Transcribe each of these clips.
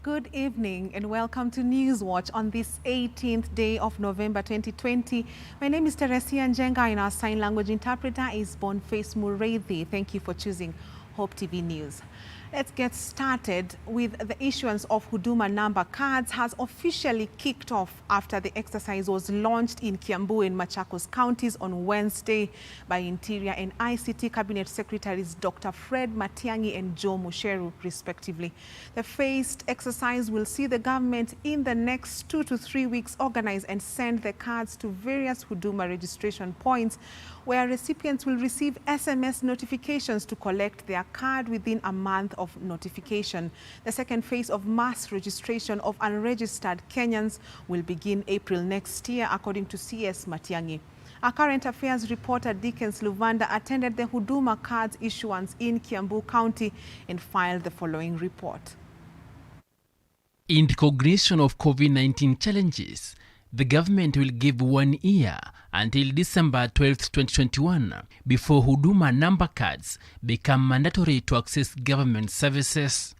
Good evening and welcome to Newswatch on this 18th day of November 2020. My name is TERESIA NJENGA and our sign language interpreter is Boniface Mureithi. Thank you for choosing Hope TV News. Let's get started with the issuance of HUDUMA number cards has officially kicked off after the exercise was launched in Kiambu and Machakos counties on Wednesday by Interior and ICT Cabinet Secretaries Dr. Fred Matiang'i and Joe Musheru, respectively. The phased exercise will see the government in the next 2 to 3 weeks organize and send the cards to various HUDUMA registration points where recipients will receive SMS notifications to collect their card within a month of notification. The second phase of mass registration of unregistered Kenyans will begin April next year, according to CS Matiang'i. Our current affairs reporter Dickens Luvanda attended the HUDUMA cards issuance in Kiambu County and filed the following report. In recognition of COVID-19 challenges, the government will give 1 year until December 12, 2021 before HUDUMA number cards become mandatory to access government services.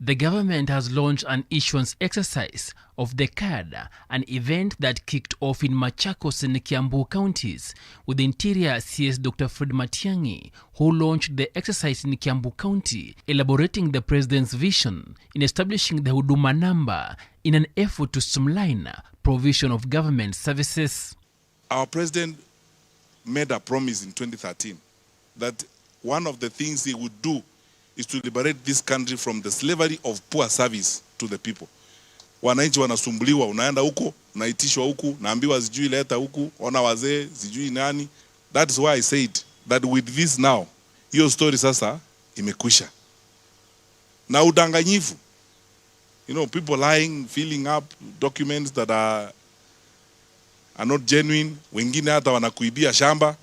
The government has launched an issuance exercise of the card, an event that kicked off in Machakos and Kiambu counties, with Interior CS Dr. Fred Matiang'i, who launched the exercise in Kiambu County, elaborating the president's vision in establishing the HUDUMA number in an effort to streamline provision of government services. Our president made a promise in 2013 that one of the things he would do is to liberate this country from the slavery of poor service to the people. Wananchi wanasumbuliwa, unaenda huko, unaitishwa huku, naambiwa sijui leta huku, ona wazee, sijui nani. That is why I said that with this now, hiyo story sasa imekwisha. Na udanganyifu. You know, people lying, filling up documents that are not genuine, wengine hata wanakuibia shamba.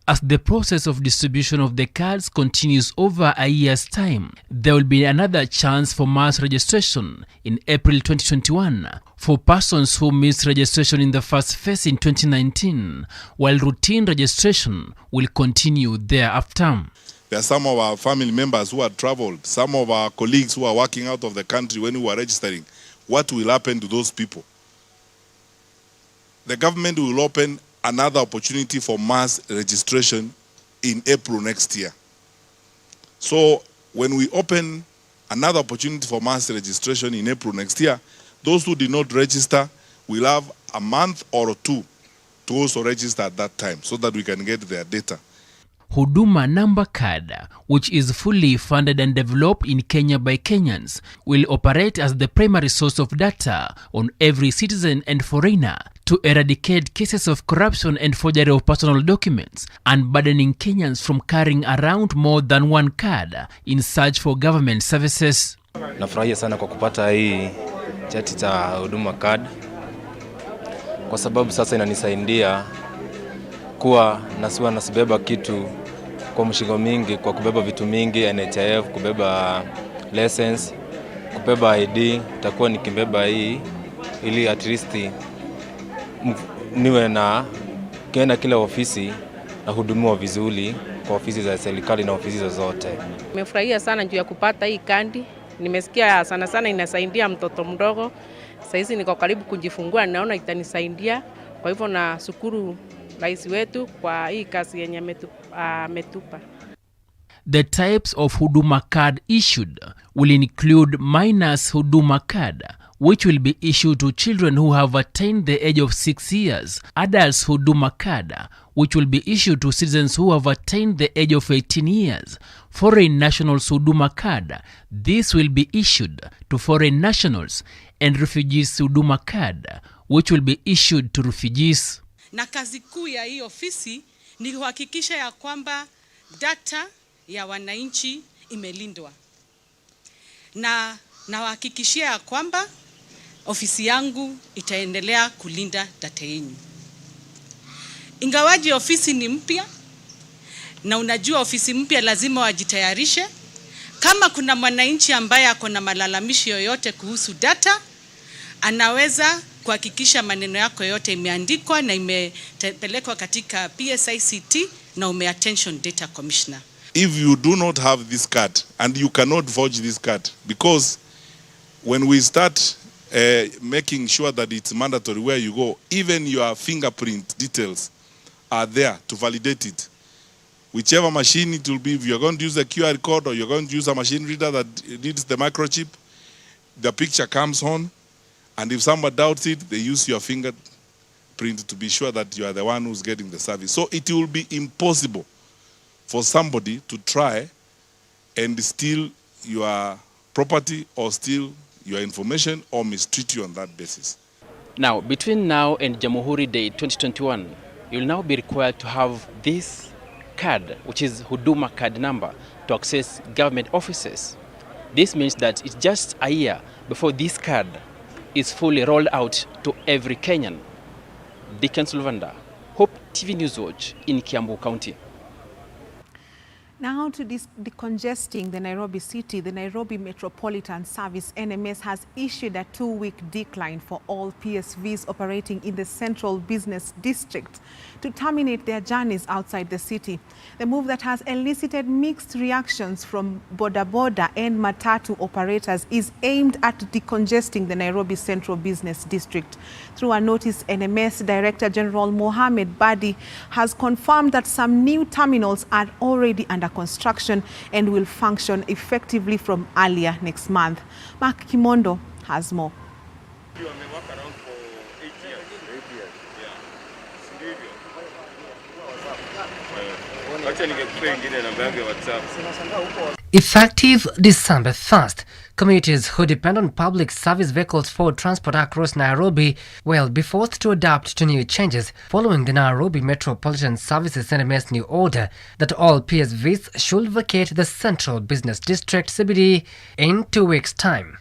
As the process of distribution of the cards continues over a year's time, there will be another chance for mass registration in April 2021 for persons who missed registration in the first phase in 2019, while routine registration will continue thereafter. There are some of our family members who have traveled, some of our colleagues who are working out of the country when we are registering. What will happen to those people? The government will open another opportunity for mass registration in April next year. So when we open another opportunity for mass registration in April next year, those who did not register will have a month or 2 to also register at that time so that we can get their data. HUDUMA number card, which is fully funded and developed in Kenya by Kenyans, will operate as the primary source of data on every citizen and foreigner to eradicate cases of corruption and forgery of personal documents, unburdening Kenyans from carrying around more than one card in search for government services. Nafurahia sana kwa kupata hii cheti cha HUDUMA card kwa sababu sasa inanisaidia kuwa nasibeba kitu kwa mshigo mingi, kwa kubeba vitu mingi, NHIF, kubeba license, kubeba ID, takuwa nikibeba hii ili at least niwe na kienda kila ofisi na hudumiwa vizuri kwa ofisi za serikali na ofisi zote. Nimefurahia sana juu ya kupata hii kandi. Nimesikia sana inasaidia mtoto mdogo. Sasa hizi niko karibu kujifungua, naona itanisaidia. Kwa hivyo na shukuru rais wetu kwa hii kazi yenye ametupa. The types of HUDUMA card issued will include minors HUDUMA card, which will be issued to children who have attained the age of 6 years, adults HUDUMA card, which will be issued to citizens who have attained the age of 18 years, foreign nationals HUDUMA card, this will be issued to foreign nationals, and refugees HUDUMA card, which will be issued to refugees. Na kazi kuu ya hii ofisi ni kuhakikisha ya kwamba data ya wananchi imelindwa. Na nawahakikishia ya kwamba ofisi yangu itaendelea kulinda data yenu. Ingawaji ofisi ni mpya, na unajua ofisi mpya lazima wajitayarishe. Kama kuna mwananchi ambaye ako na malalamishi yoyote kuhusu data, anaweza kuhakikisha maneno yako yote imeandikwa na imepelekwa katika PSICT na umeattention data commissioner. if you do not have this card, and you cannot forge this card, because when we start making sure that it's mandatory where you go, even your fingerprint details are there to validate it. Whichever machine it will be, if you're going to use a QR code or you're going to use a machine reader that reads the microchip, the picture comes on, and if someone doubts it, they use your fingerprint to be sure that you are the one who's getting the service. So it will be impossible for somebody to try and steal your property or steal your information or mistreat you on that basis. Now, between now and Jamhuri Day 2021, you'll now be required to have this card, which is HUDUMA card number, to access government offices. This means that it's just a year before this card is fully rolled out to every Kenyan. Dickens Luvanda, Hope TV News Watch in Kiambu County. Now to decongesting the Nairobi city, the Nairobi Metropolitan Service NMS has issued a 2-week decline for all PSVs operating in the Central Business District to terminate their journeys outside the city. The move that has elicited mixed reactions from Boda Boda and Matatu operators is aimed at decongesting the Nairobi Central Business District. Through a notice, NMS Director General Mohamed Badi has confirmed that some new terminals are already under construction and will function effectively from earlier next month. Mark Kimondo has more. Effective December 1st, commuters who depend on public service vehicles for transport across Nairobi will be forced to adapt to new changes following the Nairobi Metropolitan Services NMS new order that all PSVs should vacate the Central Business District CBD in 2 weeks' time.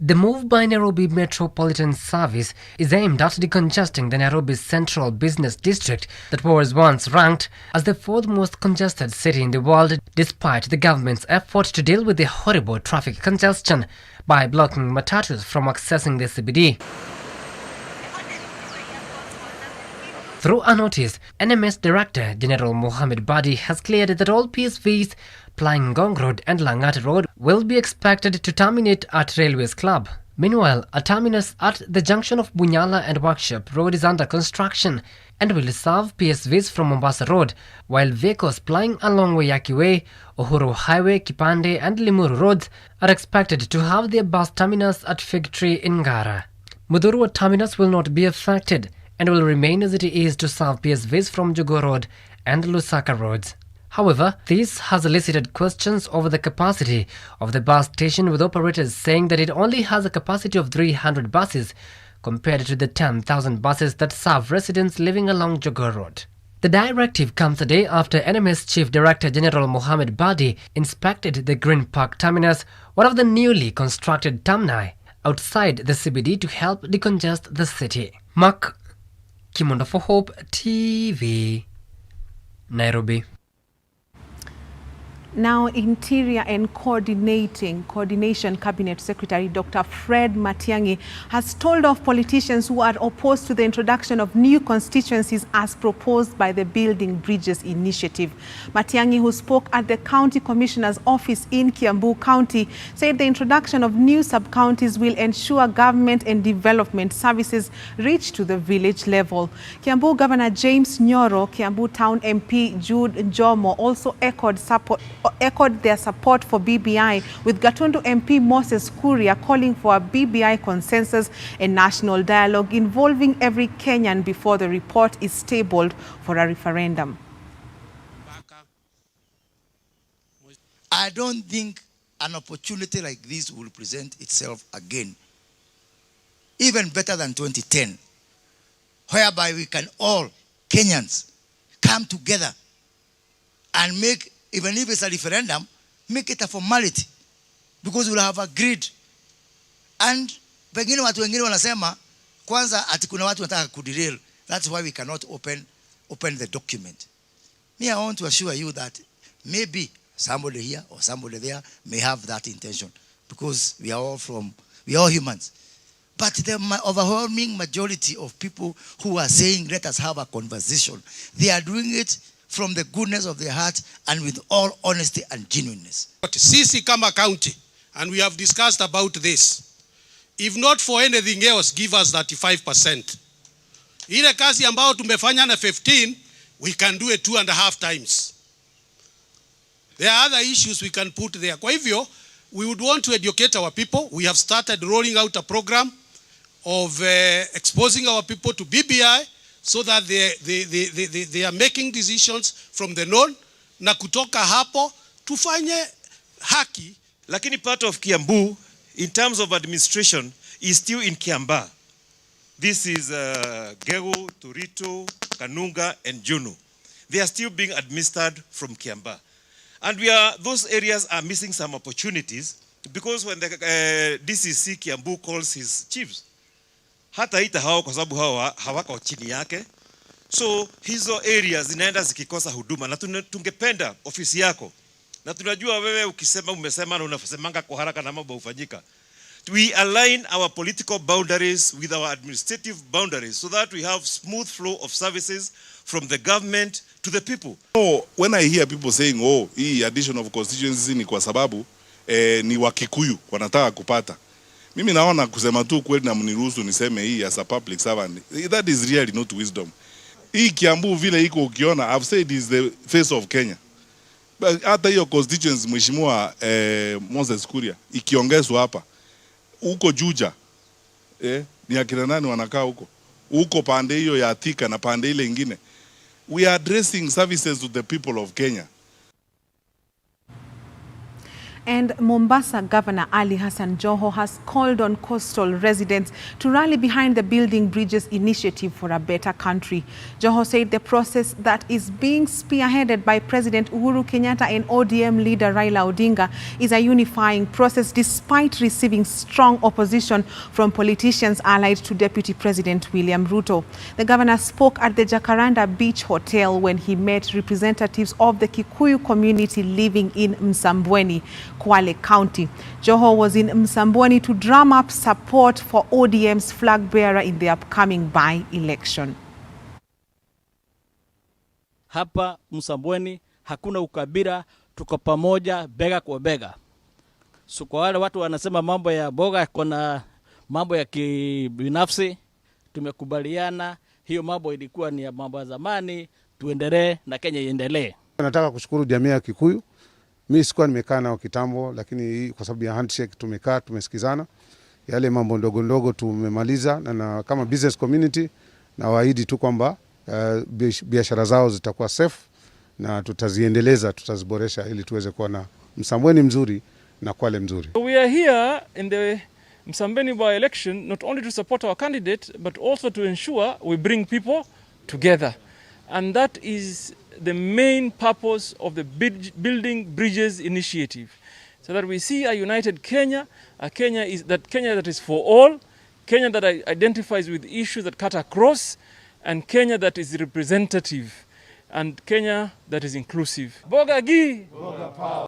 The move by Nairobi Metropolitan Service is aimed at decongesting the Nairobi Central Business District that was once ranked as the 4th most congested city in the world, despite the government's effort to deal with the horrible traffic congestion by blocking matatus from accessing the CBD. Through a notice, NMS Director General Mohamed Badi has cleared that all PSVs plying Ngong Road and Langata Road will be expected to terminate at Railways Club. Meanwhile, a terminus at the junction of Bunyala and Workshop Road is under construction and will serve PSVs from Mombasa Road, while vehicles plying along Wayaki Way, Uhuru Highway, Kipande and Limuru Roads are expected to have their bus terminus at Fig Tree in Ngara. Mudhurwa terminus will not be affected and will remain as it is to serve PSVs from Jugo Road and Lusaka Roads. However, this has elicited questions over the capacity of the bus station, with operators saying that it only has a capacity of 300 buses compared to the 10,000 buses that serve residents living along Jugo Road. The directive comes a day after NMS Chief Director General Mohamed Badi inspected the Green Park terminus, one of the newly constructed termini outside the CBD, to help decongest the city. Mark Kimondo for Hope TV, Nairobi. Now, Interior and Coordination Cabinet Secretary Dr. Fred Matiang'i has told off politicians who are opposed to the introduction of new constituencies as proposed by the Building Bridges Initiative. Matiang'i, who spoke at the County Commissioner's office in Kiambu County, said the introduction of new sub-counties will ensure government and development services reach to the village level. Kiambu Governor James Nyoro, Kiambu Town MP Jude Njomo also echoed their support for BBI, with Gatundu MP Moses Kuria calling for a BBI consensus and national dialogue involving every Kenyan before the report is tabled for a referendum. I don't think an opportunity like this will present itself again, even better than 2010, whereby we can all Kenyans come together and make, even if it's a referendum, make it a formality, because we'll have agreed. And pengine watu wengine wanasema kwanza ati kuna watu wanataka kuderail. That's why we cannot open the document. Me, I want to assure you that maybe somebody here or somebody there may have that intention, because we are all humans. But the overwhelming majority of people who are saying, let us have a conversation, they are doing it from the goodness of their heart and with all honesty and genuineness. But sisi kama county, and we have discussed about this, if not for anything else, give us 35%. Ile kazi ambao tumefanya na 15, we can do it 2.5 times. There are other issues we can put there. Kwa hivyo, we would want to educate our people. We have started rolling out a program of exposing our people to BBI so that they are making decisions from the known, na kutoka hapo tufanye haki. Lakini part of Kiambu, in terms of administration, is still in Kiambaa. This is Gegu, Turito, Kanunga, and Junu. They are still being administered from Kiambaa. And those areas are missing some opportunities because when the DCC Kiambu calls his chiefs, hata ita hao kwa sababu hao hawako chini yake. So hizo areas zinaenda zikikosa huduma, na tungependa ofisi yako, na tunajua wewe ukisema umesema na unasemanga kwa haraka na mambo hufanyika. We align our political boundaries with our administrative boundaries so that we have smooth flow of services from the government to the people. Oh, when I hear people saying, oh, hii addition of constituencies ni kwa sababu ni Wakikuyu wanataka kupata. Mimi naona kusema tu kweli na mniruhusu niseme hii as a public servant. That is really not wisdom. Hii Kiambu vile iko ukiona, I've said is the face of Kenya. But hata hiyo constituency mheshimiwa Moses Kuria ikiongezwa hapa huko Juja, ni akina nani wanakaa huko? Huko pande hiyo ya Thika na pande ile ingine. We are addressing services to the people of Kenya. And Mombasa Governor Ali Hassan Joho has called on coastal residents to rally behind the Building Bridges initiative for a better country. Joho said the process that is being spearheaded by President Uhuru Kenyatta and ODM leader Raila Odinga is a unifying process despite receiving strong opposition from politicians allied to Deputy President William Ruto. The governor spoke at the Jacaranda Beach Hotel when he met representatives of the Kikuyu community living in Msambweni, Kwale County. Joho was in Msambweni to drum up support for ODM's flag bearer in the upcoming by-election. Hapa Msambweni hakuna ukabila, tuko pamoja bega kwa bega. So kwa wale watu wanasema mambo ya boga kuna mambo ya kibinafsi, tumekubaliana hiyo mambo ilikuwa ni ya mambo ya zamani, tuendelee na Kenya iendelee. Nataka kushukuru jamii ya Kikuyu. Mimi sikuwa nimekaa nao kitambo, lakini kwa sababu ya handshake tumekaa, tumesikizana. Yale mambo ndogo ndogo tumemaliza, na kama business community na waahidi tu kwamba biashara zao zitakuwa safe na tutaziendeleza, tutaziboresha ili tuweze kuwa na Msambweni mzuri na Kwale mzuri. We are here in the Msambweni by-election not only to support our candidate but also to ensure we bring people together, and that is the main purpose of the Building Bridges initiative, so that we see a united Kenya, a Kenya that is for all, Kenya that identifies with issues that cut across, and Kenya that is representative, and Kenya that is inclusive. Boga gi! Boga power!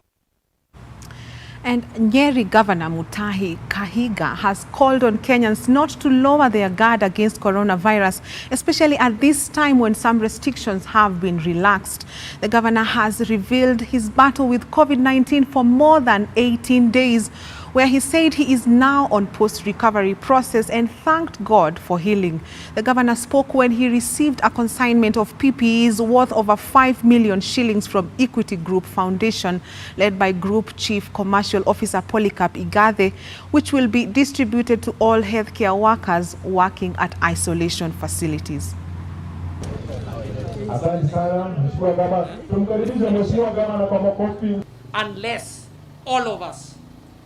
And Nyeri Governor Mutahi Kahiga has called on Kenyans not to lower their guard against coronavirus, especially at this time when some restrictions have been relaxed. The governor has revealed his battle with COVID-19 for more than 18 days, where he said he is now on post-recovery process and thanked God for healing. The governor spoke when he received a consignment of PPEs worth over 5 million shillings from Equity Group Foundation, led by Group Chief Commercial Officer Polycarp Igathe, which will be distributed to all healthcare workers working at isolation facilities. Unless all of us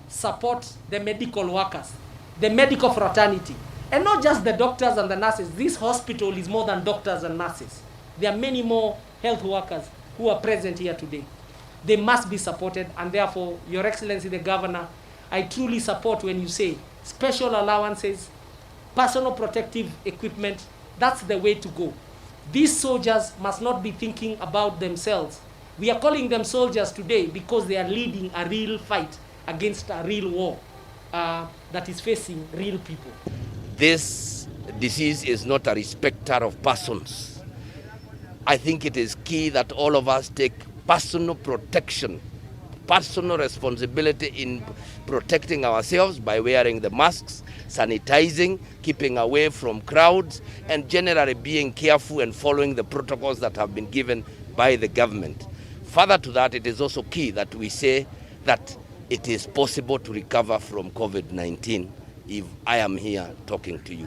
support the medical workers, the medical fraternity, and not just the doctors and the nurses. This hospital is more than doctors and nurses. There are many more health workers who are present here today. They must be supported, and therefore, Your Excellency the Governor, I truly support when you say special allowances, personal protective equipment. That's the way to go. These soldiers must not be thinking about themselves. We are calling them soldiers today because they are leading a real fight against a real war that is facing real people. this disease is not a respecter of persons. I think it is key that all of us take personal protection, personal responsibility in protecting ourselves by wearing the masks, sanitizing, keeping away from crowds, and generally being careful and following the protocols that have been given by the government. Further to that, it is also key that we say that it is possible to recover from COVID-19 if I am here talking to you.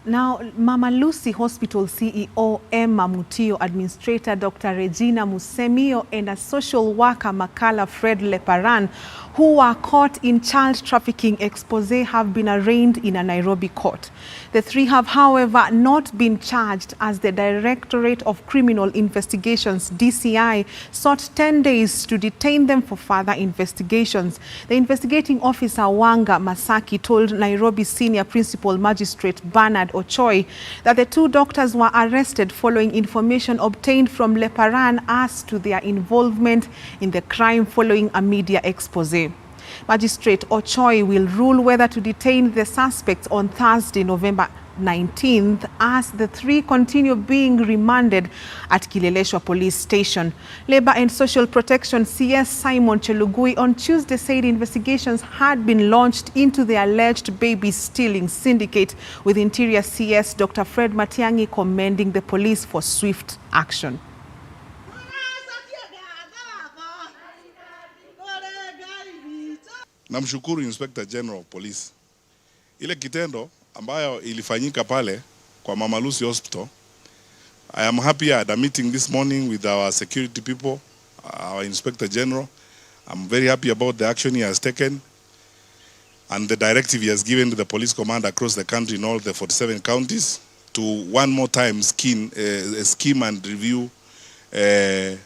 Now, Mama Lucy Hospital CEO Emma Mutio, Administrator Dr. Regina Musemio, and a social worker Makala Fred Leparan, who were caught in child trafficking expose, have been arraigned in a Nairobi court. The three have, however, not been charged, as the Directorate of Criminal Investigations, DCI, sought 10 days to detain them for further investigations. The investigating officer, Wanga Masaki, told Nairobi Senior Principal Magistrate Bernard Ochoi that the two doctors were arrested following information obtained from Leparan as to their involvement in the crime following a media expose. Magistrate Ochoi will rule whether to detain the suspects on Thursday, November 19th, as the three continue being remanded at Kileleshwa Police Station. Labor and Social Protection CS Simon Chelugui on Tuesday said investigations had been launched into the alleged baby stealing syndicate, with Interior CS Dr. Fred Matiang'i commending the police for swift action. Namshukuru Inspector General of Police. Ile kitendo ambayo ilifanyika pale kwa Mama Lucy Hospital, I am happy I had a meeting this morning with our security people, our Inspector General. I'm very happy about the action he has taken and the directive he has given to the police command across the country in all the 47 counties to one more time scheme and review the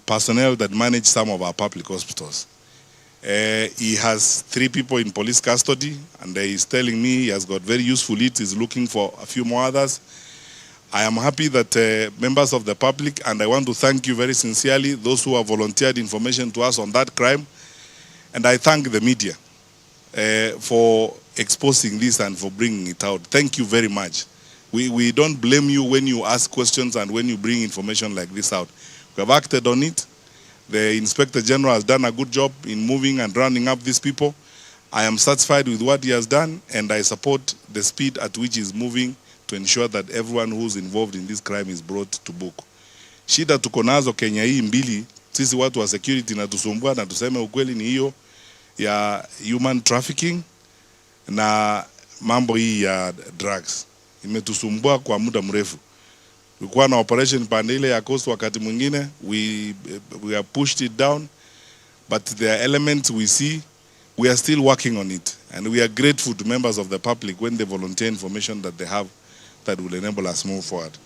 personnel that manage some of our public hospitals. He has 3 people in police custody, and he is telling me he has got very useful leads. He's looking for a few more others. I am happy that members of the public, and I want to thank you very sincerely, those who have volunteered information to us on that crime, and I thank the media for exposing this and for bringing it out. Thank you very much. We don't blame you when you ask questions and when you bring information like this out. We have acted on it. The Inspector General has done a good job in moving and rounding up these people. I am satisfied with what he has done, and I support the speed at which he is moving to ensure that everyone who is involved in this crime is brought to book. Shida tuko nazo Kenya hii mbili, sisi watu wa security na tusumbua, na tuseme ukweli, ni hiyo ya human trafficking na mambo hii ya drugs. Imetusumbua kwa muda mrefu. Kulikuwa na operation pande ile ya coast wakati mwingine, we have pushed it down, but there are elements we see, we are still working on it, and we are grateful to members of the public when they volunteer information that they have that will enable us move forward.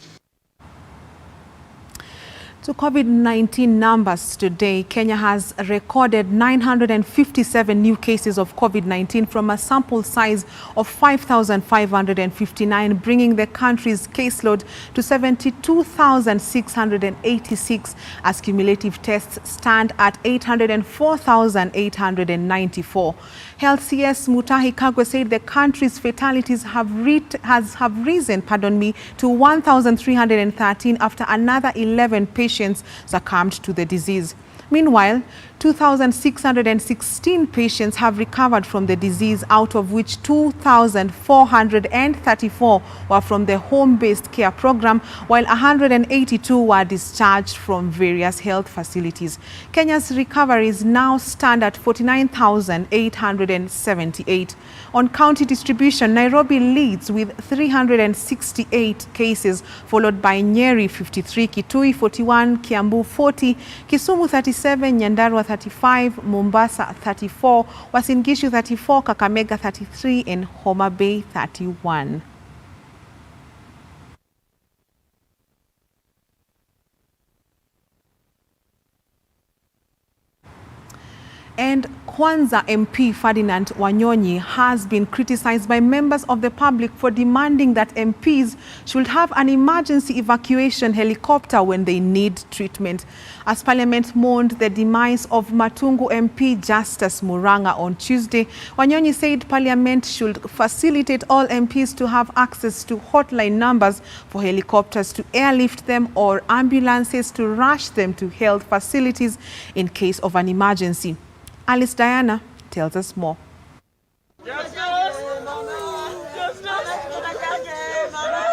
To COVID-19 numbers today, Kenya has recorded 957 new cases of COVID-19 from a sample size of 5,559, bringing the country's caseload to 72,686 as cumulative tests stand at 804,894. Health CS Mutahi Kagwe said the country's fatalities have risen to 1,313 after another 11 patients succumbed to the disease. Meanwhile, 2,616 patients have recovered from the disease, out of which 2,434 were from the home-based care program, while 182 were discharged from various health facilities. Kenya's recoveries now stand at 49,878. On county distribution, Nairobi leads with 368 cases, followed by Nyeri 53, Kitui 41, Kiambu 40, Kisumu 37, Nyandarua 35, Mombasa 34, Uasin Gishu 34, Kakamega 33, and Homa Bay 31. And Kwanza MP Ferdinand Wanyonyi has been criticized by members of the public for demanding that MPs should have an emergency evacuation helicopter when they need treatment. As Parliament mourned the demise of Matungu MP Justus Muranga on Tuesday, Wanyonyi said Parliament should facilitate all MPs to have access to hotline numbers for helicopters to airlift them or ambulances to rush them to health facilities in case of an emergency. Alice Diana tells us more.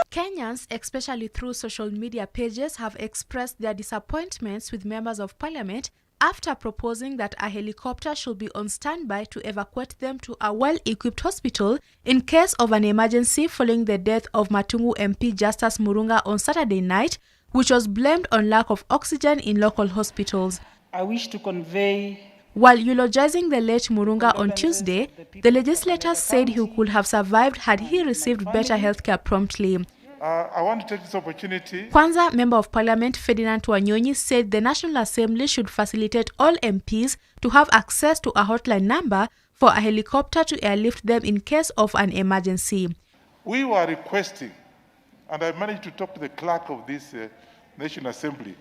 Kenyans, especially through social media pages, have expressed their disappointments with members of parliament after proposing that a helicopter should be on standby to evacuate them to a well-equipped hospital in case of an emergency following the death of Matungu MP Justus Muranga on Saturday night, which was blamed on lack of oxygen in local hospitals. I wish to convey. While eulogizing the late Murunga on Tuesday, the legislators said he could have survived had he received better healthcare promptly. I want to take this opportunity. Kwanza, Member of Parliament Ferdinand Wanyonyi said the National Assembly should facilitate all MPs to have access to a hotline number for a helicopter to airlift them in case of an emergency. We were requesting, and I managed to talk to the clerk of this National Assembly,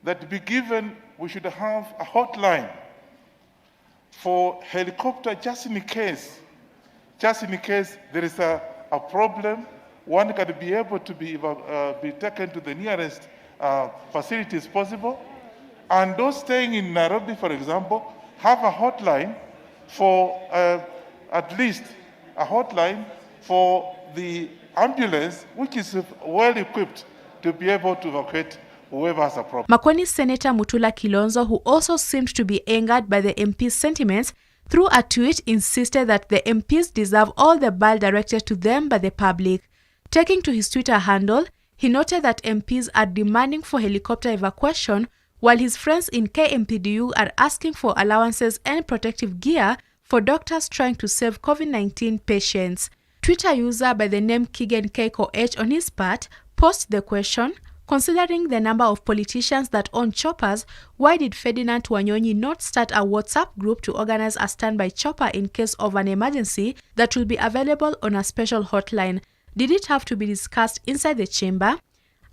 that be given, we should have a hotline for helicopter just in case there is a problem. One can be able to be taken to the nearest facilities possible. And those staying in Nairobi, for example, have a hotline for at least a hotline for the ambulance, which is well equipped to be able to evacuate whoever has a problem. Makueni Senator Mutula Kilonzo, who also seemed to be angered by the MP's sentiments, through a tweet insisted that the MPs deserve all the bile directed to them by the public. Taking to his Twitter handle, he noted that MPs are demanding for helicopter evacuation, while his friends in KMPDU are asking for allowances and protective gear for doctors trying to save COVID-19 patients. Twitter user by the name Kigen Keiko H on his part posed the question, considering the number of politicians that own choppers, why did Ferdinand Wanyonyi not start a WhatsApp group to organize a standby chopper in case of an emergency that will be available on a special hotline? Did it have to be discussed inside the chamber?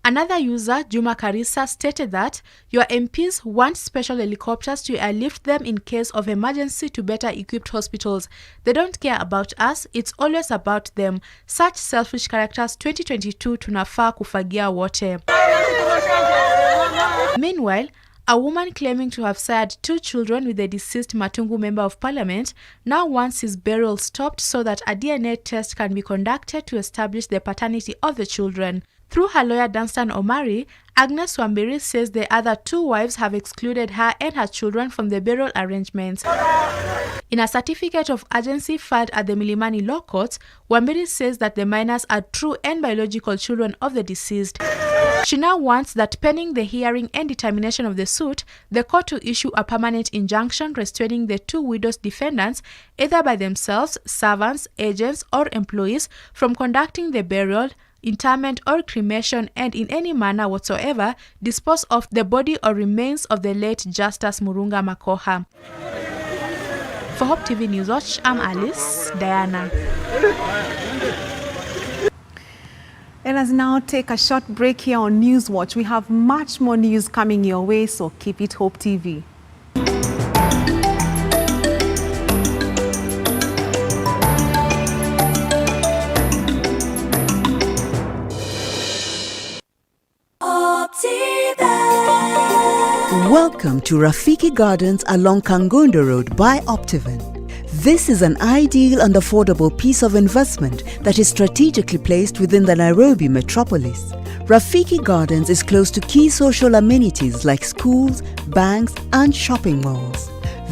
Another user, Juma Karisa, stated that your MPs want special helicopters to airlift them in case of emergency to better equipped hospitals. They don't care about us, it's always about them. Such selfish characters 2022 tunafaa kufagia wote. Meanwhile, a woman claiming to have sired 2 children with the deceased Matungu Member of Parliament now wants his burial stopped so that a DNA test can be conducted to establish the paternity of the children. Through her lawyer Dunstan Omari, Agnes Wambiri says the other 2 wives have excluded her and her children from the burial arrangements. In a certificate of urgency filed at the Milimani Law Courts, Wambiri says that the minors are true and biological children of the deceased. She now wants that pending the hearing and determination of the suit, the court to issue a permanent injunction restraining the 2 widows defendants, either by themselves, servants, agents, or employees, from conducting the burial, interment or cremation and in any manner whatsoever dispose of the body or remains of the late Justus Muranga Makoha. For Hope TV News Watch, I'm Alice Diana. Let us now take a short break here on News Watch. We have much more news coming your way, so keep it Hope TV. Welcome to Rafiki Gardens along Kangondo Road by Optiven. This is an ideal and affordable piece of investment that is strategically placed within the Nairobi metropolis. Rafiki Gardens is close to key social amenities like schools, banks, and shopping malls.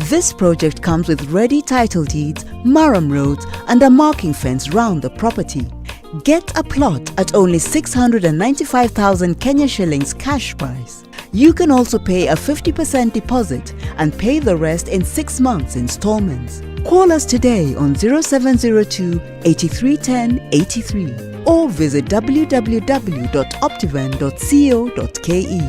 This project comes with ready title deeds, Maram roads, and a marking fence round the property. Get a plot at only 695,000 Kenya shillings cash price. You can also pay a 50% deposit and pay the rest in 6 months installments. Call us today on 0702 8310 83 or visit www.optiven.co.ke.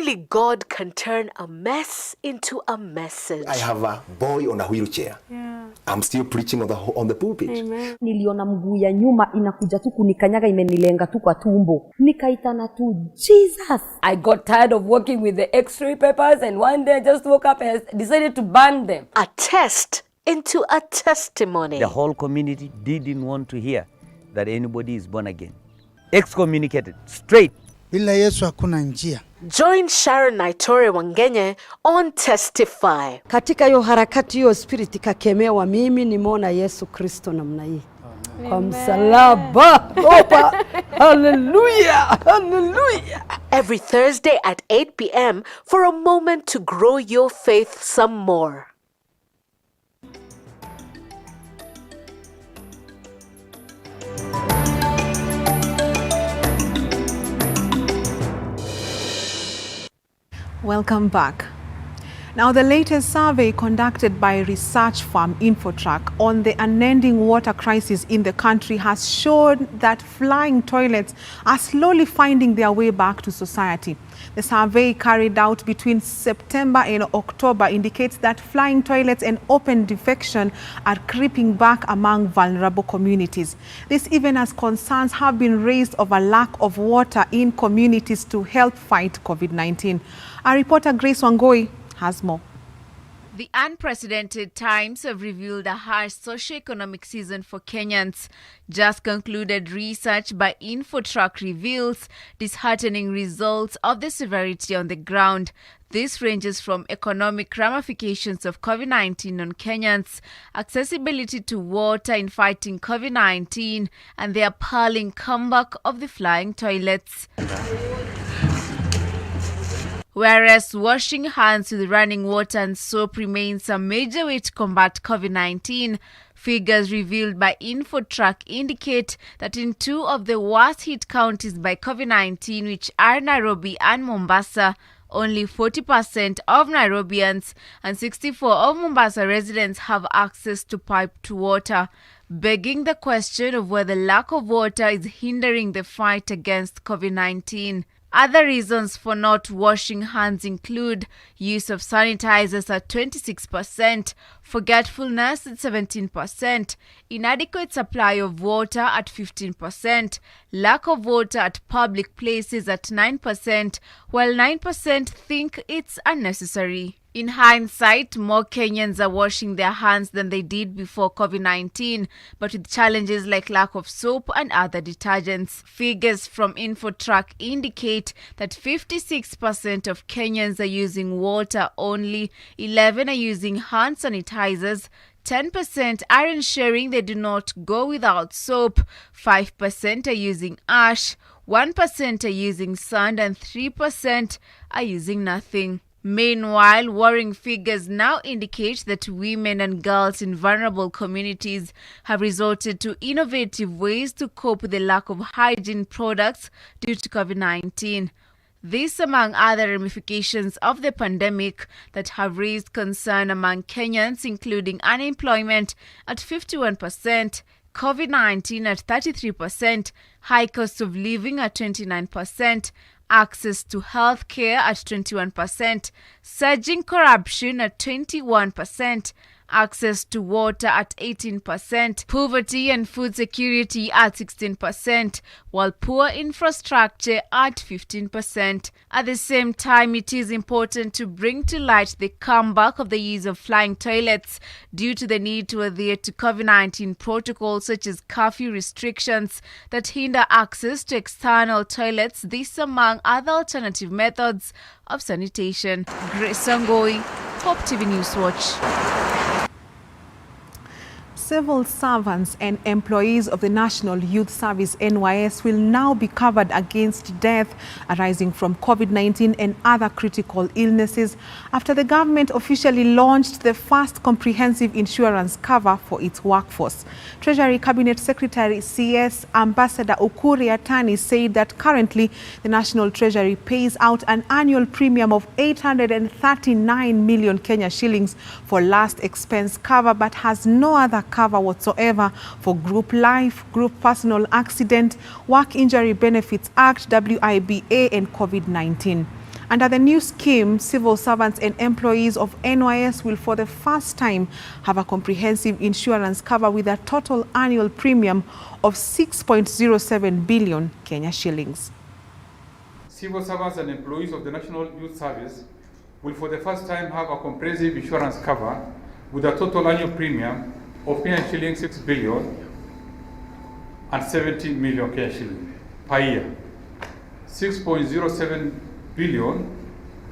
Only God can turn a mess into a message. I have a boy on a wheelchair. Yeah. I'm still preaching on the pulpit. Amen. Niliona mguu ya nyuma inakuja tu kunikanyaga, imenilenga tu kwa tumbo. Nikaitana tu Jesus. I got tired of working with the x-ray papers, and one day I just woke up and decided to burn them. A test into a testimony. The whole community didn't want to hear that anybody is born again. Excommunicated straight. Bila Yesu hakuna njia. Join Sharon Naitore Wangenye on Testify. Katika hiyo harakati hiyo spirit ikakemewa, mimi nimeona Yesu Kristo namna hii. Kwa msalaba. Opa. Hallelujah. Hallelujah. Every Thursday at 8 p.m. for a moment to grow your faith some more. Welcome back. Now, the latest survey conducted by research firm Infotrack on the unending water crisis in the country has shown that flying toilets are slowly finding their way back to society. The survey carried out between September and October indicates that flying toilets and open defecation are creeping back among vulnerable communities. This even as concerns have been raised over lack of water in communities to help fight COVID-19. Our reporter Grace Wangoi has more. The unprecedented times have revealed a harsh socio-economic season for Kenyans. Just concluded research by Infotrack reveals disheartening results of the severity on the ground. This ranges from economic ramifications of COVID-19 on Kenyans, accessibility to water in fighting COVID-19, and the appalling comeback of the flying toilets. Whereas washing hands with running water and soap remains a major way to combat COVID-19, figures revealed by Infotrack indicate that in two of the worst hit counties by COVID-19, which are Nairobi and Mombasa, only 40% of Nairobians and 64% of Mombasa residents have access to piped water, begging the question of whether lack of water is hindering the fight against COVID-19. Other reasons for not washing hands include use of sanitizers at 26%, forgetfulness at 17%, inadequate supply of water at 15%, lack of water at public places at 9%, while 9% think it's unnecessary. In hindsight, more Kenyans are washing their hands than they did before COVID-19, but with challenges like lack of soap and other detergents. Figures from Infotrack indicate that 56% of Kenyans are using water only, 11% are using hand sanitizers, 10% are ensuring they do not go without soap, 5% are using ash, 1% are using sand, and 3% are using nothing. Meanwhile, worrying figures now indicate that women and girls in vulnerable communities have resorted to innovative ways to cope with the lack of hygiene products due to COVID-19. This among other ramifications of the pandemic that have raised concern among Kenyans, including unemployment at 51%, COVID-19 at 33%, high cost of living at 29%, access to health care at 21%, surging corruption at 21%, access to water at 18%, poverty and food security at 16%, while poor infrastructure at 15%. At the same time, it is important to bring to light the comeback of the use of flying toilets due to the need to adhere to COVID-19 protocols such as curfew restrictions that hinder access to external toilets, this among other alternative methods of sanitation. Grace Sangoi, Hope TV News Watch. Civil servants and employees of the National Youth Service NYS will now be covered against death arising from COVID-19 and other critical illnesses after the government officially launched the first comprehensive insurance cover for its workforce. Treasury Cabinet Secretary CS Ambassador Ukuri Atani said that currently the National Treasury pays out an annual premium of 839 million Kenya shillings for last expense cover, but has no other cover whatsoever for group life, group personal accident, work injury benefits act, WIBA, and COVID-19. Under the new scheme, civil servants and employees of NYS will for the first time have a comprehensive insurance cover with a total annual premium of 6.07 billion Kenya shillings. Civil servants and employees of the National Youth Service will for the first time have a comprehensive insurance cover with a total annual premium of Kenya shilling 6 billion and 70 million Kenya shilling per year. 6.07 billion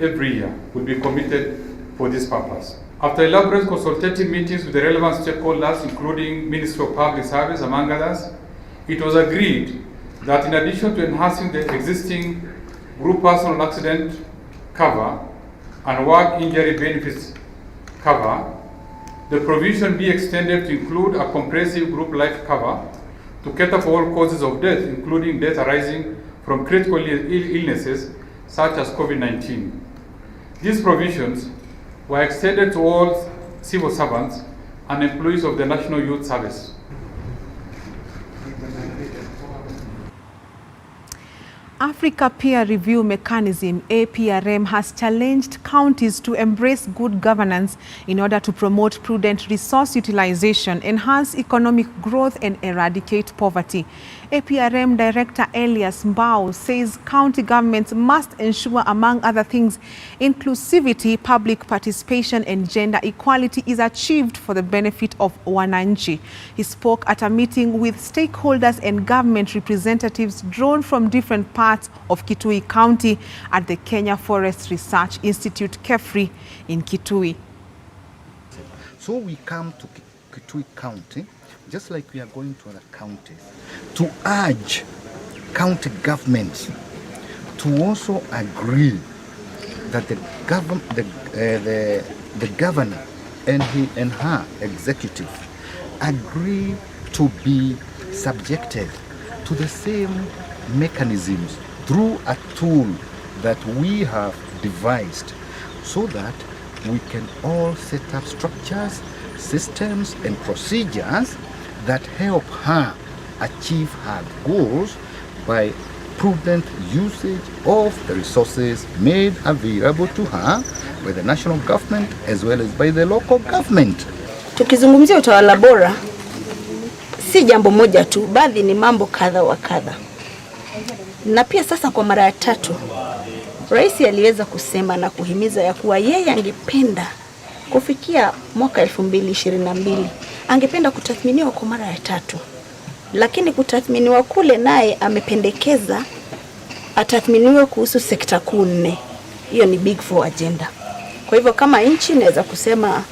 every year will be committed for this purpose. After elaborate consultative meetings with the relevant stakeholders, including Ministry of Public Service, among others, it was agreed that in addition to enhancing the existing group personal accident cover and work injury benefits cover, the provision be extended to include a comprehensive group life cover to cater for all causes of death, including death arising from critical illnesses such as COVID-19. These provisions were extended to all civil servants and employees of the National Youth Service. Africa Peer Review Mechanism, APRM, has challenged counties to embrace good governance in order to promote prudent resource utilization, enhance economic growth and eradicate poverty. APRM Director Elias Mbao says county governments must ensure, among other things, inclusivity, public participation and gender equality is achieved for the benefit of wananchi. He spoke at a meeting with stakeholders and government representatives drawn from different parts of Kitui County at the Kenya Forest Research Institute, KEFRI, in Kitui. So we come to Kitui County, just like we are going to other counties, to urge county governments to also agree that the governor and her executive agree to be subjected to the same mechanisms through a tool that we have devised, so that we can all set up structures, systems and procedures that help her achieve her goals by prudent usage of the resources made available to her by the national government as well as by the local government. Tukizungumzia utawala bora, si jambo moja tu, baadhi ni mambo kadha wa kadha. Na pia sasa kwa mara ya tatu, Rais aliweza kusema na kuhimiza ya kuwa yeye angependa kufikia mwaka 2022 angependa kutathminiwa kwa mara ya tatu. Lakini kutathminiwa kule naye amependekeza atathminiwe kuhusu sekta kuu 4. Hiyo ni Big 4 agenda. Kwa hivyo kama nchi naweza kusema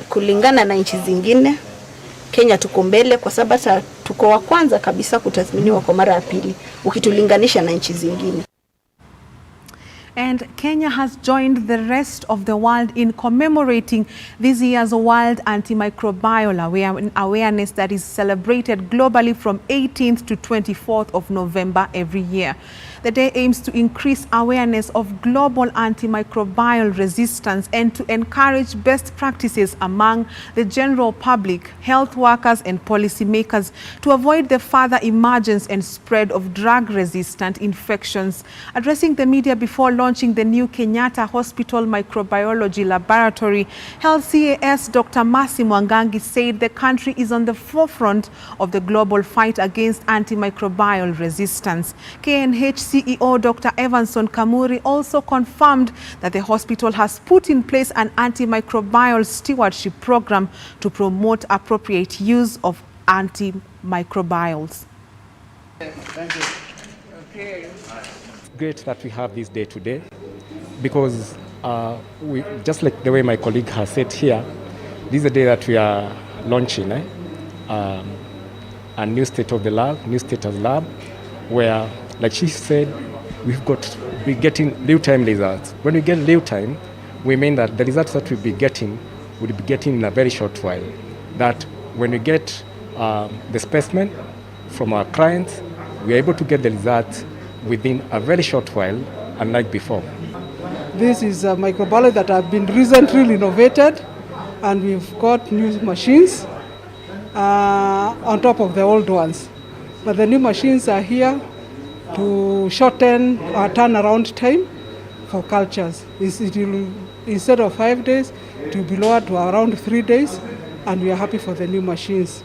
kulingana na nchi zingine, Kenya tuko mbele kwa sababu tuko wa kwanza kabisa kutathminiwa kwa mara ya pili ukitulinganisha na nchi zingine. And Kenya has joined the rest of the world in commemorating this year's World Antimicrobial Awareness that is celebrated globally from 18th to 24th of November every year. The day aims to increase awareness of global antimicrobial resistance and to encourage best practices among the general public, health workers and policymakers to avoid the further emergence and spread of drug-resistant infections. Addressing the media before launching the new Kenyatta Hospital Microbiology Laboratory, Health CAS Dr. Mercy Mwangangi said the country is on the forefront of the global fight against antimicrobial resistance. KNH CEO Dr. Evanson Kamuri also confirmed that the hospital has put in place an antimicrobial stewardship program to promote appropriate use of antimicrobials. Thank you. Okay. Great that we have this day today, because we, just like the way my colleague has said here, this is the day that we are launching a new state of the lab, new status lab, where, like she said, we're getting real-time results. When we get real-time, we mean that the results that we'll be getting in a very short while. That when we get the specimen from our clients, we're able to get the results within a very short while, unlike before. This is a microbiology that have been recently renovated, and we've got new machines on top of the old ones. But the new machines are here to shorten our turnaround time for cultures. Instead of 5 days, it will be lowered to around 3 days, and we are happy for the new machines.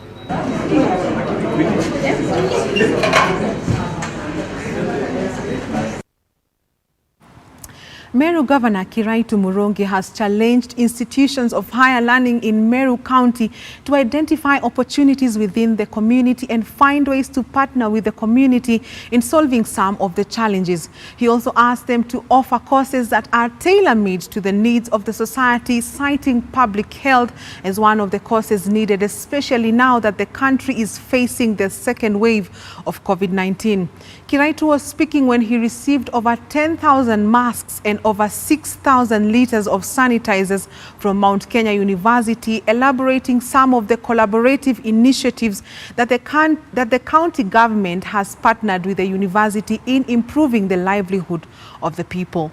Meru Governor Kiraitu Murongi has challenged institutions of higher learning in Meru County to identify opportunities within the community and find ways to partner with the community in solving some of the challenges. He also asked them to offer courses that are tailor-made to the needs of the society, citing public health as one of the courses needed, especially now that the country is facing the second wave of COVID-19. Kiraitu was speaking when he received over 10,000 masks and over 6,000 liters of sanitizers from Mount Kenya University, elaborating some of the collaborative initiatives that the county government has partnered with the university in improving the livelihood of the people.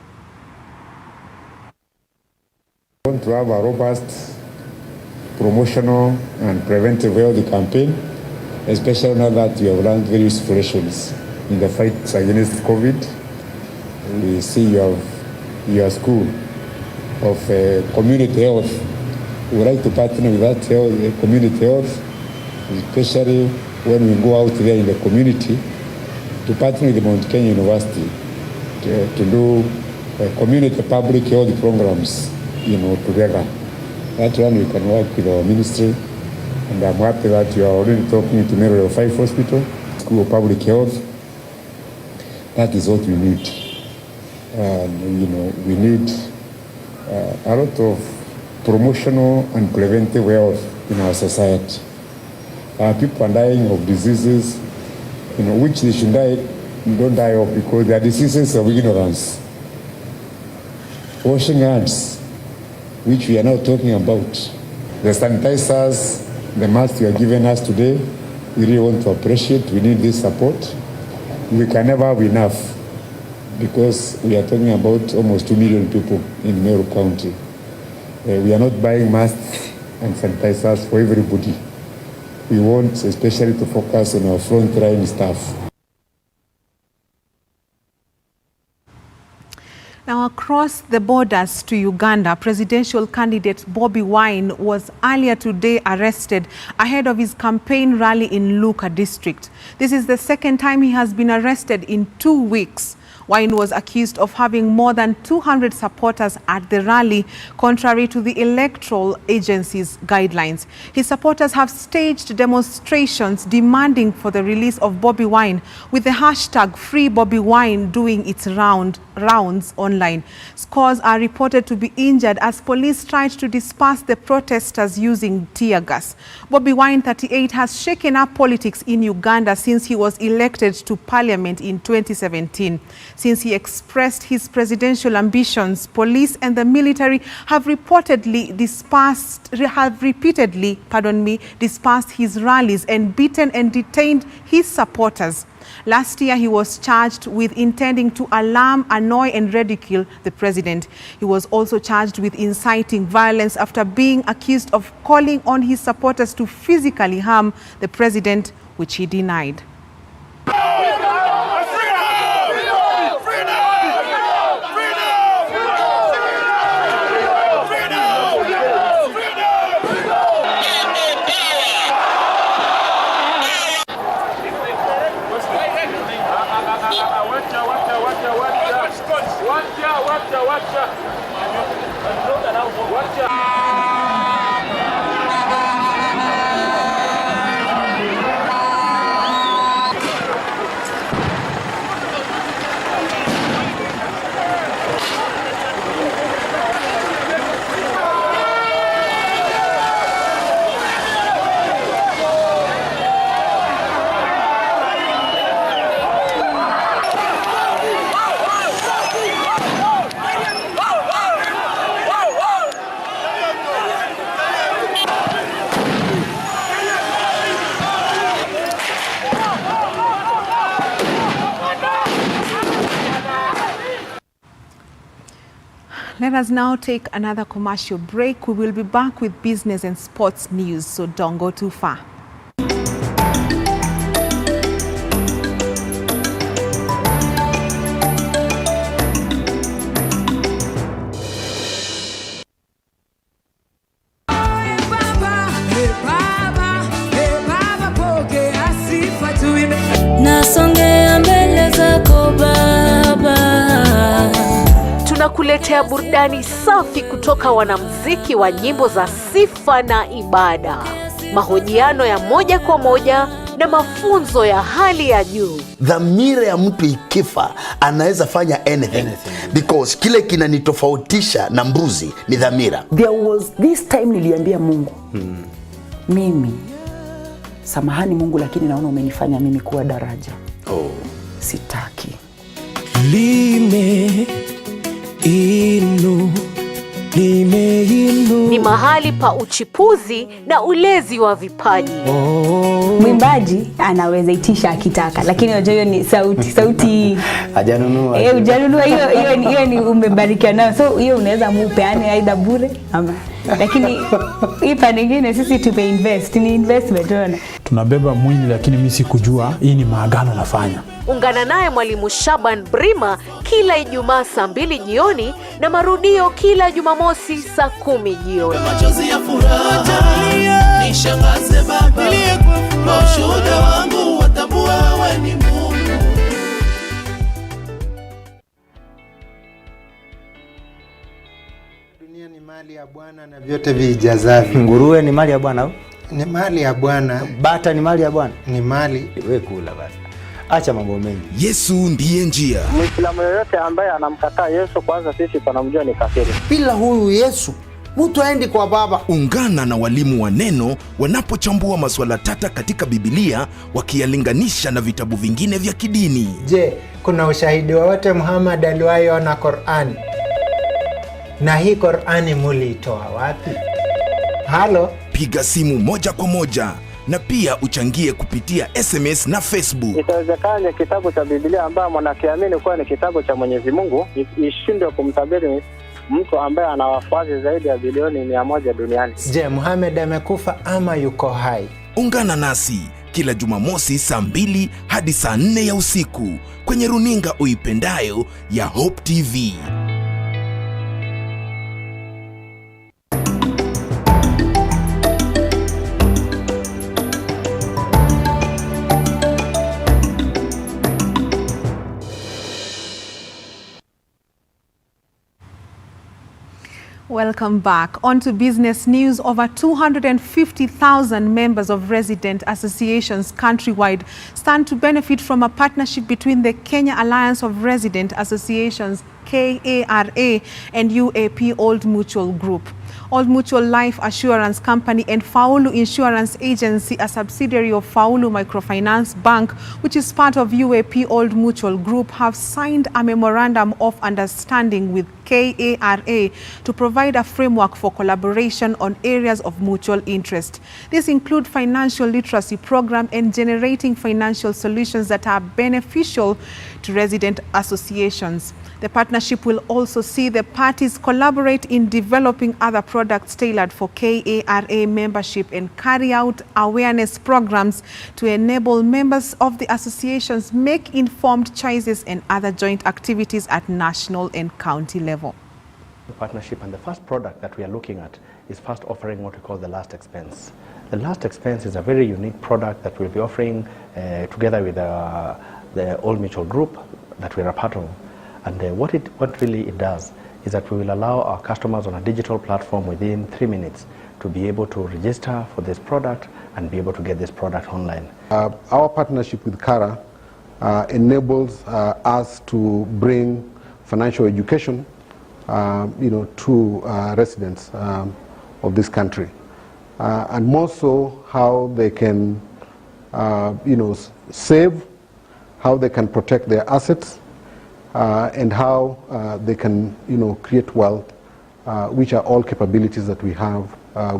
We want to have a robust promotional and preventive health campaign, especially now that we have learned various lessons in the fight against COVID. We see your school of community health. We would like to partner with that community health, especially when we go out there in the community, to partner with Mount Kenya University to do community public health programs, together. That one we can work with our ministry, and I'm happy that you are already talking to Meru 5 Hospital, School of Public Health. That is what we need. We need a lot of promotional and preventive health in our society. People are dying of diseases, which they should don't die of because they are diseases of ignorance. Washing hands, which we are now talking about. The sanitizers, the masks you are giving us today, we really want to appreciate. We need this support. We can never have enough, because we are talking about almost 2 million people in Meru County. We are not buying masks and sanitizers for everybody. We want especially to focus on our frontline staff. Now, across the borders to Uganda, presidential candidate Bobi Wine was earlier today arrested ahead of his campaign rally in Luka district. This is the second time he has been arrested in 2 weeks. Wine was accused of having more than 200 supporters at the rally, contrary to the electoral agency's guidelines. His supporters have staged demonstrations demanding for the release of Bobi Wine, with the hashtag Free Bobi Wine doing its rounds online. Scores are reported to be injured as police tried to disperse the protesters using tear gas. Bobi Wine, 38, has shaken up politics in Uganda since he was elected to parliament in 2017. Since he expressed his presidential ambitions, police and the military have repeatedly dispersed his rallies and beaten and detained his supporters. Last year, he was charged with intending to alarm, annoy, and ridicule the president. He was also charged with inciting violence after being accused of calling on his supporters to physically harm the president, which he denied. Let us now take another commercial break. We will be back with business and sports news, so don't go too far. tunakuletea burudani safi kutoka wanamuziki wa nyimbo za sifa na ibada, mahojiano ya moja kwa moja na mafunzo ya hali ya juu. Dhamira ya mtu ikifa anaweza fanya anything. Because kile kinanitofautisha na mbuzi ni dhamira. There was this time niliambia Mungu, mimi samahani Mungu, lakini naona umenifanya mimi kuwa daraja. Sitaki. Ni mahali pa uchipuzi na ulezi wa vipaji. Mwimbaji anaweza itisha akitaka, lakini unajua hiyo ni sauti hajanunua. Hujanunua, hiyo ni umebarikiwa nayo. So hiyo unaweza mupeane aidha bure ama. Lakini hii pande nyingine sisi tumeinvest, ni investment ona. Tunabeba mwili, lakini mimi sikujua hii ni maagano nafanya. Ungana naye Mwalimu Shaban Brima kila Ijumaa saa 2 jioni na marudio kila Jumamosi saa 10 jioni. Machozi ya furaha nishangaze Baba, kwa ushuhuda wangu watambua wewe ni Mungu. Dunia ni mali ya Bwana na vyote vijazavyo. Nguruwe ni mali ya Bwana? Ni mali ya Bwana. Bata ni mali ya Bwana? Ni mali. Wewe kula basi. Acha mambo mengi. Yesu ndiye njia. Muislamu yoyote ambaye anamkataa Yesu, kwanza sisi tunamjua ni kafiri. Bila huyu Yesu, mtu aendi kwa Baba. Ungana na walimu wa neno wanapochambua masuala tata katika Biblia, wakiyalinganisha na vitabu vingine vya kidini. Je, kuna ushahidi wowote Muhammad aliwahi na Qur'ani? Na hii Qur'ani muliitoa wapi? Halo? Piga simu moja kwa moja na pia uchangie kupitia SMS na Facebook. Itawezekana kitabu cha Biblia ambaye mwanakiamini kuwa ni kitabu cha Mwenyezi Mungu ishindwe kumtabiri mtu ambaye ana wafuasi zaidi ya bilioni 100 duniani? Je, Muhammad amekufa ama yuko hai? Ungana nasi kila Jumamosi saa 2 hadi saa 4 ya usiku kwenye runinga uipendayo ya Hope TV. Welcome back. On to business news. Over 250,000 members of resident associations countrywide stand to benefit from a partnership between the Kenya Alliance of Resident Associations, KARA, and UAP Old Mutual Group. Old Mutual Life Assurance Company and Faulu Insurance Agency, a subsidiary of Faulu Microfinance Bank, which is part of UAP Old Mutual Group, have signed a memorandum of understanding with KARA to provide a framework for collaboration on areas of mutual interest. These include financial literacy program and generating financial solutions that are beneficial to resident associations. The partnership will also see the parties collaborate in developing other products tailored for KARA membership and carry out awareness programs to enable members of the associations make informed choices and other joint activities at national and county level. The partnership, and the first product that we are looking at is first offering what we call the last expense. The last expense is a very unique product that we'll be offering together with the Old Mutual Group that we are a part of. And what really it does is that we will allow our customers on a digital platform within 3 minutes to be able to register for this product and be able to get this product online. Our partnership with KARA enables us to bring financial education to residents of this country, and more so how they can save, how they can protect their assets, and how they can create wealth, which are all capabilities that we have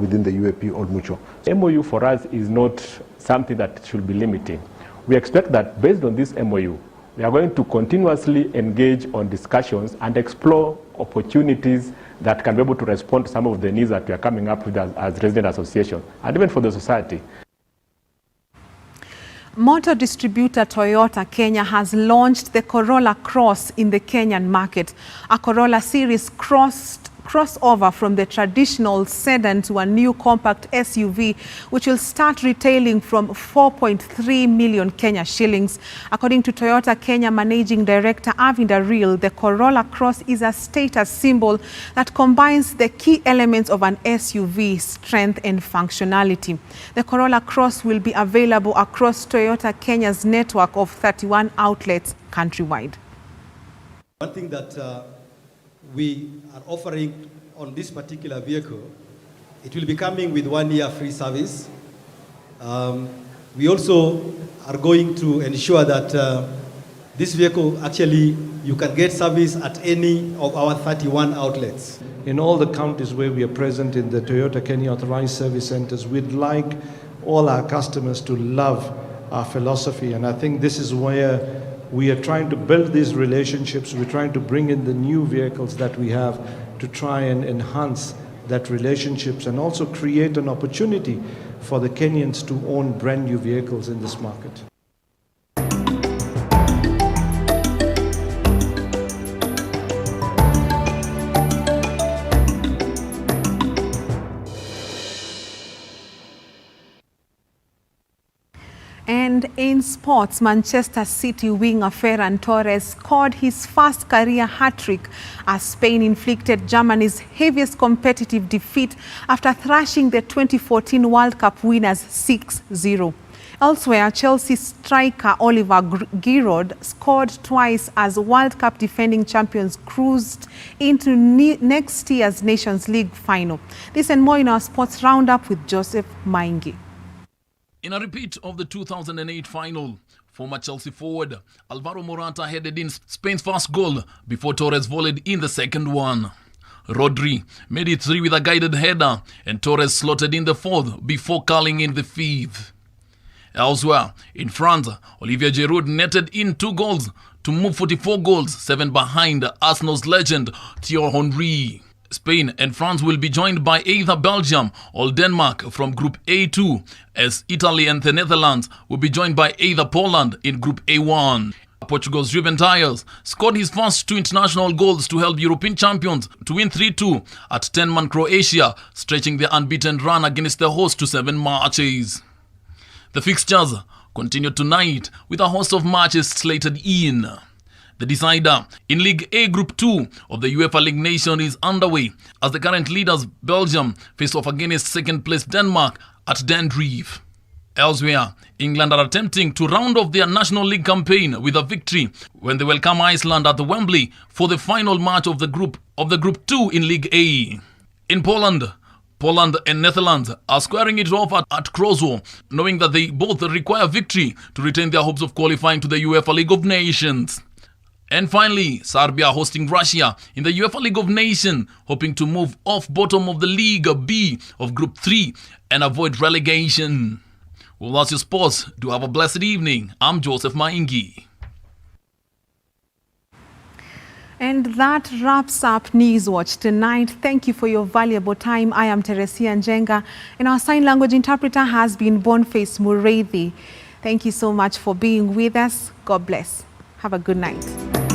within the UAP Old Mutual. MOU for us is not something that should be limiting. We expect that based on this MOU, we are going to continuously engage on discussions and explore opportunities that can be able to respond to some of the needs that we are coming up with as resident association, and even for the society. Motor distributor Toyota Kenya has launched the Corolla Cross in the Kenyan market. A Corolla series crossover from the traditional sedan to a new compact SUV, which will start retailing from 4.3 million Kenya shillings. According to Toyota Kenya Managing Director Avinda Real, the Corolla Cross is a status symbol that combines the key elements of an SUV, strength and functionality. The Corolla Cross will be available across Toyota Kenya's network of 31 outlets countrywide. One thing that we are offering on this particular vehicle, it will be coming with 1 year free service. We also are going to ensure that this vehicle actually you can get service at any of our 31 outlets. In all the counties where we are present in the Toyota Kenya Authorized Service Centers, we'd like all our customers to love our philosophy, and I think this is where we are trying to build these relationships. We're trying to bring in the new vehicles that we have to try and enhance that relationships and also create an opportunity for the Kenyans to own brand new vehicles in this market. And in sports, Manchester City winger Ferran Torres scored his first career hat-trick as Spain inflicted Germany's heaviest competitive defeat after thrashing the 2014 World Cup winners 6-0. Elsewhere, Chelsea striker Oliver Giroud scored twice as World Cup defending champions cruised into next year's Nations League final. This and more in our sports roundup with Joseph Maingi. In a repeat of the 2008 final, former Chelsea forward Alvaro Morata headed in Spain's first goal before Torres volleyed in the second one. Rodri made it 3 with a guided header, and Torres slotted in the fourth before curling in the fifth. Elsewhere, in France, Olivier Giroud netted in 2 goals to move 44 goals, 7 behind Arsenal's legend Thierry Henry. Spain and France will be joined by either Belgium or Denmark from Group A2, as Italy and the Netherlands will be joined by either Poland in Group A1. Portugal's Ruben Dias scored his first 2 international goals to help European champions to win 3-2 at 10-man Croatia, stretching their unbeaten run against the host to 7 matches. The fixtures continue tonight with a host of matches slated in. The decider in League A Group 2 of the UEFA League Nation is underway as the current leaders Belgium face off against second place Denmark at Den Reef. Elsewhere, England are attempting to round off their National League campaign with a victory when they welcome Iceland at the Wembley for the final match of the Group 2 in League A. In Poland and Netherlands are squaring it off at Krakow, knowing that they both require victory to retain their hopes of qualifying to the UEFA League of Nations. And finally, Serbia hosting Russia in the UEFA League of Nations, hoping to move off bottom of the League B of Group 3 and avoid relegation. Well, that's your sports. Do have a blessed evening. I'm Joseph Maingi. And that wraps up Newswatch tonight. Thank you for your valuable time. I am TERESIA NJENGA, and our sign language interpreter has been Boniface Mureithi. Thank you so much for being with us. God bless. Have a good night.